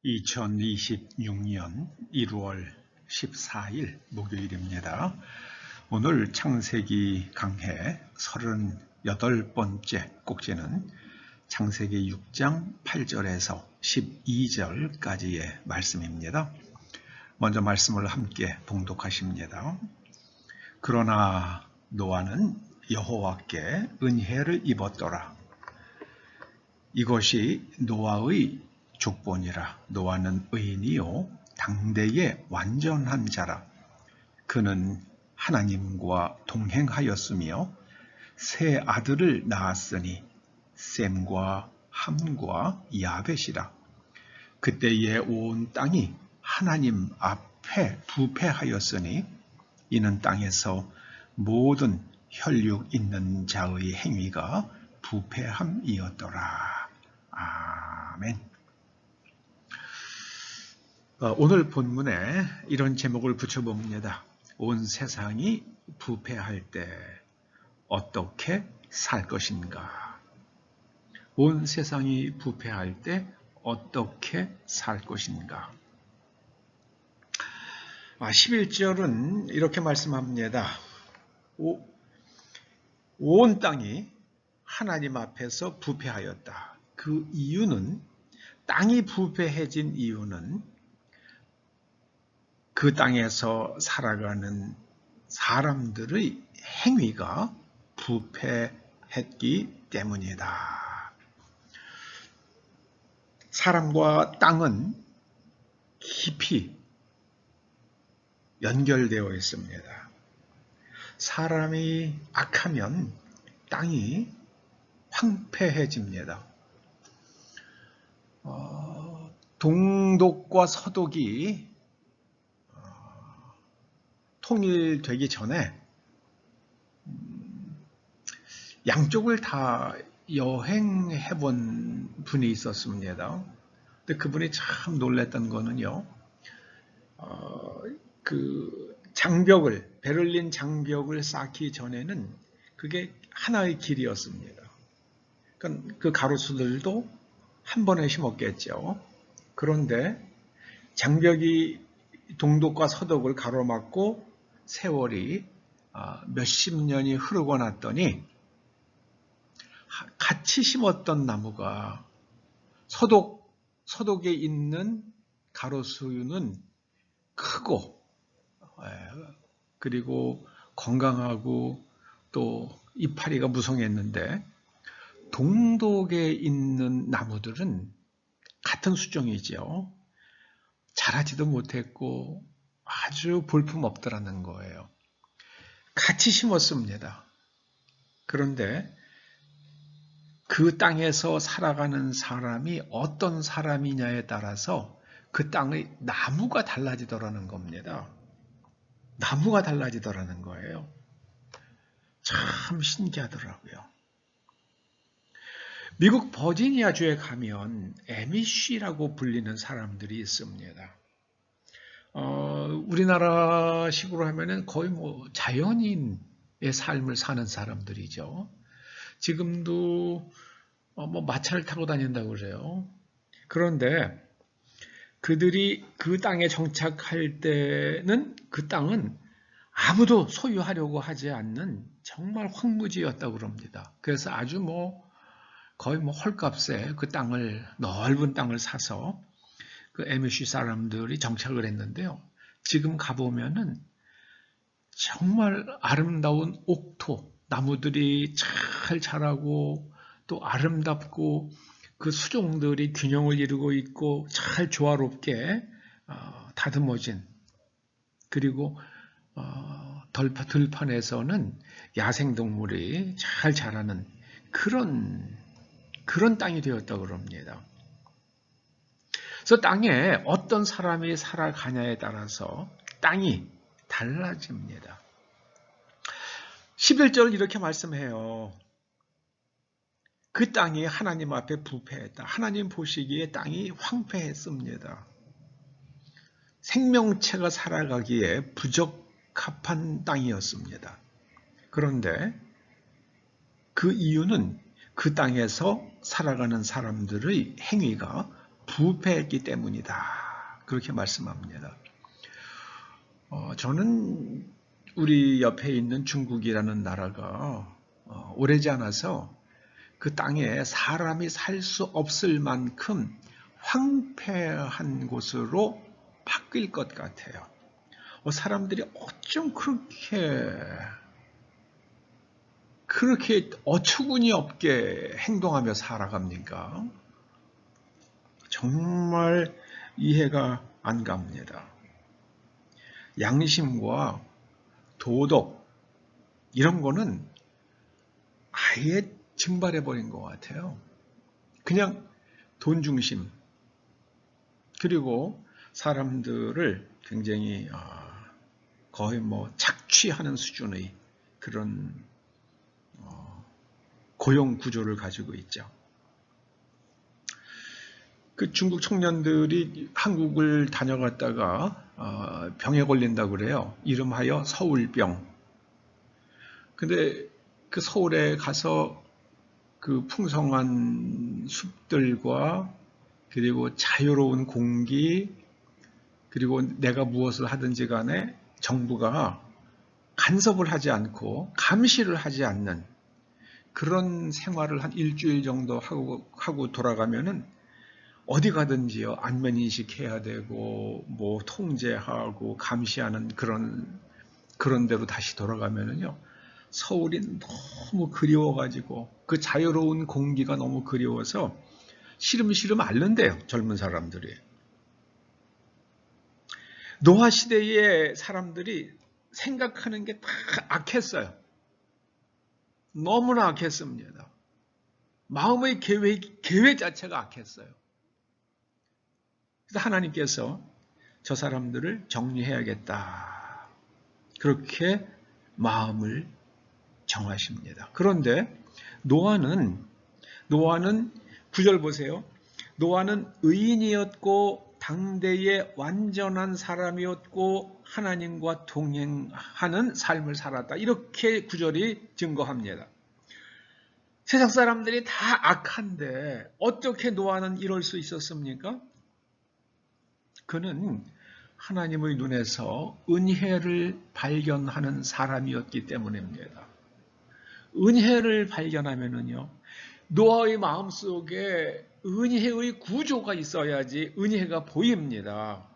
2026년 1월 14일 목요일입니다. 오늘 창세기 강해 38번째 꼭지는 창세기 6장 8절에서 12절까지의 말씀입니다. 먼저 말씀을 함께 봉독하십니다. 그러나 노아는 여호와께 은혜를 입었더라. 이것이 노아의 족본이라. 노아는 의인이요 당대의 완전한 자라. 그는 하나님과 동행하였으며 세 아들을 낳았으니 셈과 함과 야벳이라. 그때의 온 땅이 하나님 앞에 부패하였으니 이는 땅에서 모든 혈육 있는 자의 행위가 부패함이었더라. 아멘. 오늘 본문에 이런 제목을 붙여봅니다. 온 세상이 부패할 때 어떻게 살 것인가? 온 세상이 부패할 때 어떻게 살 것인가? 11절은 이렇게 말씀합니다. 온 땅이 하나님 앞에서 부패하였다. 그 이유는, 땅이 부패해진 이유는 그 땅에서 살아가는 사람들의 행위가 부패했기 때문이다. 사람과 땅은 깊이 연결되어 있습니다. 사람이 악하면 땅이 황폐해집니다. 동독과 서독이 통일되기 전에 양쪽을 다 여행해 본 분이 있었습니다. 근데 그분이 참 놀랐던 거는요, 그 장벽을, 베를린 장벽을 쌓기 전에는 그게 하나의 길이었습니다. 그러니까 그 가로수들도 한 번에 심었겠죠. 그런데 장벽이 동독과 서독을 가로막고 세월이 몇십 년이 흐르고 났더니 같이 심었던 나무가 서독에 있는 가로수는 크고 그리고 건강하고 또 이파리가 무성했는데 동독에 있는 나무들은 같은 수종이죠. 자라지도 못했고 아주 볼품없더라는 거예요. 같이 심었습니다. 그런데 그 땅에서 살아가는 사람이 어떤 사람이냐에 따라서 그 땅의 나무가 달라지더라는 겁니다. 나무가 달라지더라는 거예요. 참 신기하더라고요. 미국 버지니아주에 가면 에미쉬라고 불리는 사람들이 있습니다. 우리나라식으로 하면은 거의 자연인의 삶을 사는 사람들이죠. 지금도 마차를 타고 다닌다고 그래요. 그런데 그들이 그 땅에 정착할 때는 그 땅은 아무도 소유하려고 하지 않는 정말 황무지였다고 그럽니다. 그래서 아주 거의 헐값에 그 땅을, 넓은 땅을 사서 그 에미쉬 사람들이 정착을 했는데요. 지금 가보면은 정말 아름다운 옥토, 나무들이 잘 자라고 또 아름답고 그 수종들이 균형을 이루고 있고 잘 조화롭게 다듬어진, 그리고 들판에서는 야생동물이 잘 자라는 그런 땅이 되었다고 그럽니다. 그래서 땅에 어떤 사람이 살아가냐에 따라서 땅이 달라집니다. 11절 이렇게 말씀해요. 그 땅이 하나님 앞에 부패했다. 하나님 보시기에 땅이 황폐했습니다. 생명체가 살아가기에 부적합한 땅이었습니다. 그런데 그 이유는 그 땅에서 살아가는 사람들의 행위가 부패했기 때문이다. 그렇게 말씀합니다. 저는 우리 옆에 있는 중국이라는 나라가 오래지 않아서 그 땅에 사람이 살 수 없을 만큼 황폐한 곳으로 바뀔 것 같아요. 사람들이 어쩜 그렇게 어처구니 없게 행동하며 살아갑니까? 정말 이해가 안 갑니다. 양심과 도덕 이런 거는 아예 증발해버린 것 같아요. 그냥 돈 중심 그리고 사람들을 굉장히 거의 착취하는 수준의 그런 고용 구조를 가지고 있죠. 그 중국 청년들이 한국을 다녀갔다가 병에 걸린다고 그래요. 이름하여 서울병. 근데 그 서울에 가서 그 풍성한 숲들과 그리고 자유로운 공기 그리고 내가 무엇을 하든지 간에 정부가 간섭을 하지 않고 감시를 하지 않는 그런 생활을 한 일주일 정도 하고 돌아가면은 어디 가든지요 안면 인식해야 되고 뭐 통제하고 감시하는 그런 데로 다시 돌아가면은요 서울이 너무 그리워가지고 그 자유로운 공기가 너무 그리워서 시름시름 앓는데요 젊은 사람들이. 노화 시대의 사람들이 생각하는 게 다 악했어요. 너무나 악했습니다. 마음의 계획 자체가 악했어요. 그래서 하나님께서 저 사람들을 정리해야겠다. 그렇게 마음을 정하십니다. 그런데 노아는 9절 보세요. 노아는 의인이었고 당대의 완전한 사람이었고 하나님과 동행하는 삶을 살았다. 이렇게 9절이 증거합니다. 세상 사람들이 다 악한데 어떻게 노아는 이럴 수 있었습니까? 그는 하나님의 눈에서 은혜를 발견하는 사람이었기 때문입니다. 은혜를 발견하면은요, 노아의 마음속에 은혜의 구조가 있어야지 은혜가 보입니다.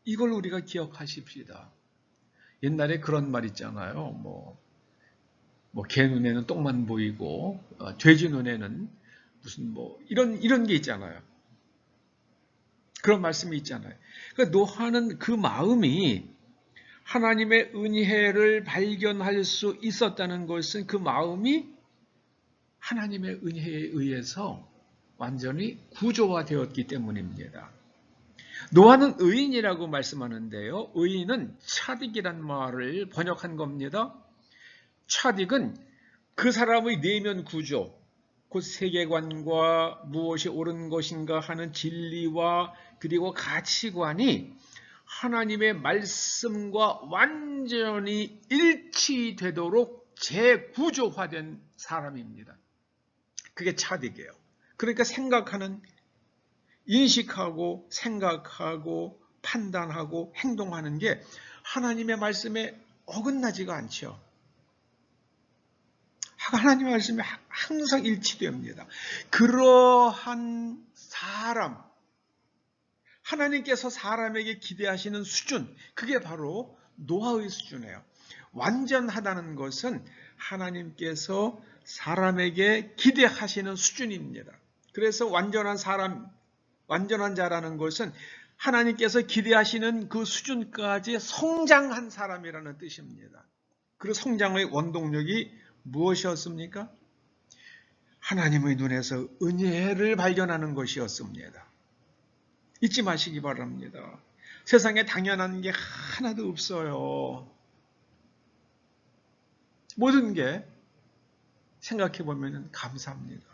이걸 우리가 기억하십시다. 옛날에 그런 말 있잖아요. 개 눈에는 똥만 보이고 돼지 눈에는 무슨 이런 게 있잖아요. 그런 말씀이 있잖아요. 그러니까 노아는 그 마음이 하나님의 은혜를 발견할 수 있었다는 것은 그 마음이 하나님의 은혜에 의해서 완전히 구조화되었기 때문입니다. 노아는 의인이라고 말씀하는데요. 의인은 차딕이란 말을 번역한 겁니다. 차딕은 그 사람의 내면 구조, 곧 세계관과 무엇이 옳은 것인가 하는 진리와 그리고 가치관이 하나님의 말씀과 완전히 일치되도록 재구조화된 사람입니다. 그게 차딕이에요. 그러니까 생각하는, 인식하고 생각하고 판단하고 행동하는 게 하나님의 말씀에 어긋나지가 않죠. 하나님의 말씀이 항상 일치됩니다. 그러한 사람, 하나님께서 사람에게 기대하시는 수준, 그게 바로 노아의 수준이에요. 완전하다는 것은 하나님께서 사람에게 기대하시는 수준입니다. 그래서 완전한 사람, 완전한 자라는 것은 하나님께서 기대하시는 그 수준까지 성장한 사람이라는 뜻입니다. 그 성장의 원동력이 무엇이었습니까? 하나님의 눈에서 은혜를 발견하는 것이었습니다. 잊지 마시기 바랍니다. 세상에 당연한 게 하나도 없어요. 모든 게 생각해 보면 감사합니다.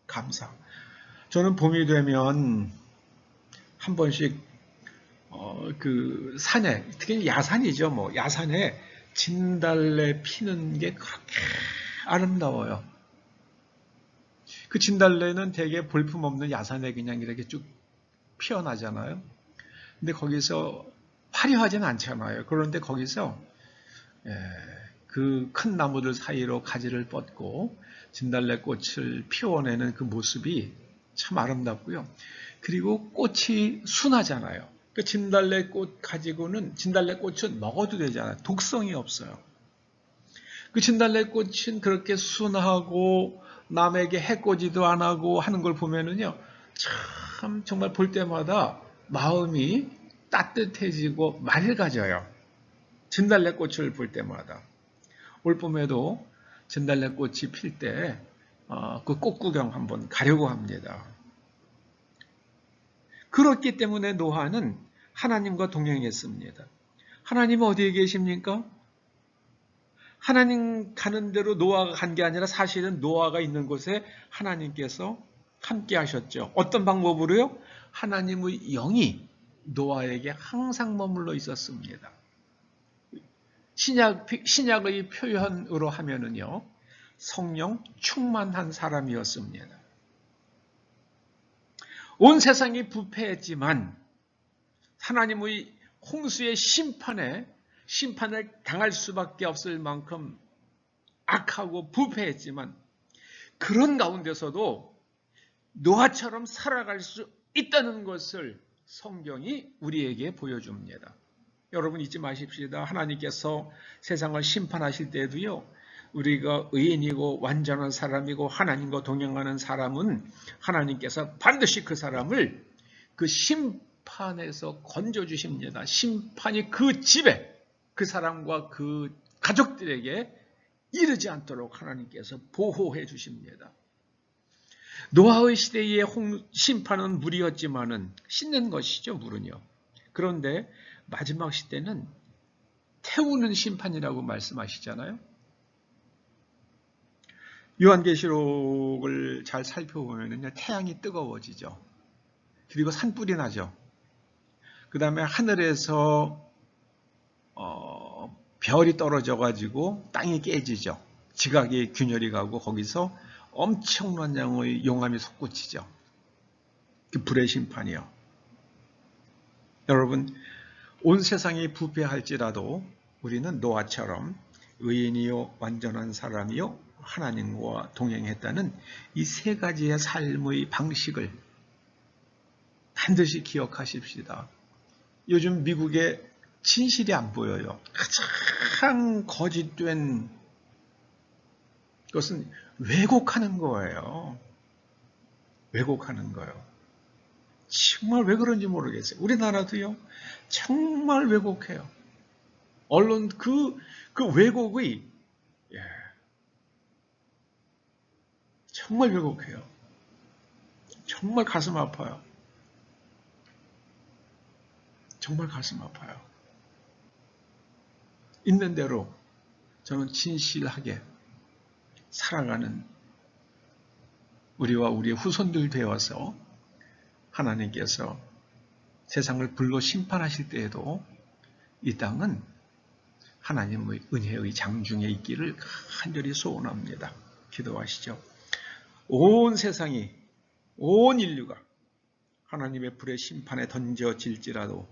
감사. 저는 봄이 되면 한 번씩 그 산에, 특히 야산이죠. 야산에 진달래 피는 게 그렇게 아름다워요. 그 진달래는 되게 볼품없는 야산에 그냥 이렇게 쭉 피어나잖아요. 근데 거기서 화려하진 않잖아요. 그런데 거기서 그 큰 나무들 사이로 가지를 뻗고 진달래 꽃을 피워내는 그 모습이 참 아름답고요. 그리고 꽃이 순하잖아요. 그 진달래 꽃 가지고는 진달래 꽃은 먹어도 되잖아요. 독성이 없어요. 그 진달래 꽃은 그렇게 순하고 남에게 해코지도 안 하고 하는 걸 보면은요, 참 정말 볼 때마다 마음이 따뜻해지고 맑아져요. 진달래 꽃을 볼 때마다. 올 봄에도 진달래 꽃이 필 때 그 꽃 구경 한번 가려고 합니다. 그렇기 때문에 노아는 하나님과 동행했습니다. 하나님은 어디에 계십니까? 하나님 가는 대로 노아가 간 게 아니라 사실은 노아가 있는 곳에 하나님께서 함께 하셨죠. 어떤 방법으로요? 하나님의 영이 노아에게 항상 머물러 있었습니다. 신약의 표현으로 하면은요, 성령 충만한 사람이었습니다. 온 세상이 부패했지만 하나님의 홍수의 심판을 당할 수밖에 없을 만큼 악하고 부패했지만 그런 가운데서도 노아처럼 살아갈 수 있다는 것을 성경이 우리에게 보여줍니다. 여러분 잊지 마십시다. 하나님께서 세상을 심판하실 때도요, 우리가 의인이고 완전한 사람이고 하나님과 동행하는 사람은 하나님께서 반드시 그 사람을 그 심판에서 건져주십니다. 심판이 그 집에 그 사람과 그 가족들에게 이르지 않도록 하나님께서 보호해 주십니다. 노아의 시대의 심판은 물이었지만은 씻는 것이죠, 물은요. 그런데 마지막 시대는 태우는 심판이라고 말씀하시잖아요. 요한계시록을 잘 살펴보면요, 태양이 뜨거워지죠. 그리고 산불이 나죠. 그 다음에 하늘에서 별이 떨어져가지고 땅이 깨지죠. 지각이 균열이 가고 거기서 엄청난 양의 용암이 솟구치죠. 그 불의 심판이요. 여러분, 온 세상이 부패할지라도 우리는 노아처럼 의인이요 완전한 사람이요 하나님과 동행했다는 이 세 가지의 삶의 방식을 반드시 기억하십시다. 요즘 미국에 진실이 안 보여요. 가장 거짓된 것은 왜곡하는 거예요. 왜곡하는 거예요. 정말 왜 그런지 모르겠어요. 우리나라도요, 정말 왜곡해요. 언론 그 왜곡의 정말 왜곡해요. 정말 가슴 아파요. 정말 가슴 아파요. 있는 대로 저는 진실하게 살아가는 우리와 우리의 후손들 되어서 하나님께서 세상을 불로 심판하실 때에도 이 땅은 하나님의 은혜의 장중에 있기를 간절히 소원합니다. 기도하시죠. 온 세상이, 온 인류가 하나님의 불의 심판에 던져질지라도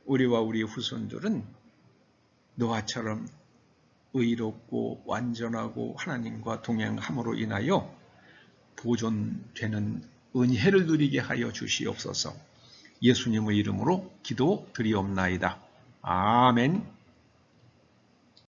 우리와 우리 후손들은 노아처럼 의롭고 완전하고 하나님과 동행함으로 인하여 보존되는 은혜를 누리게 하여 주시옵소서. 예수님의 이름으로 기도드리옵나이다. 아멘.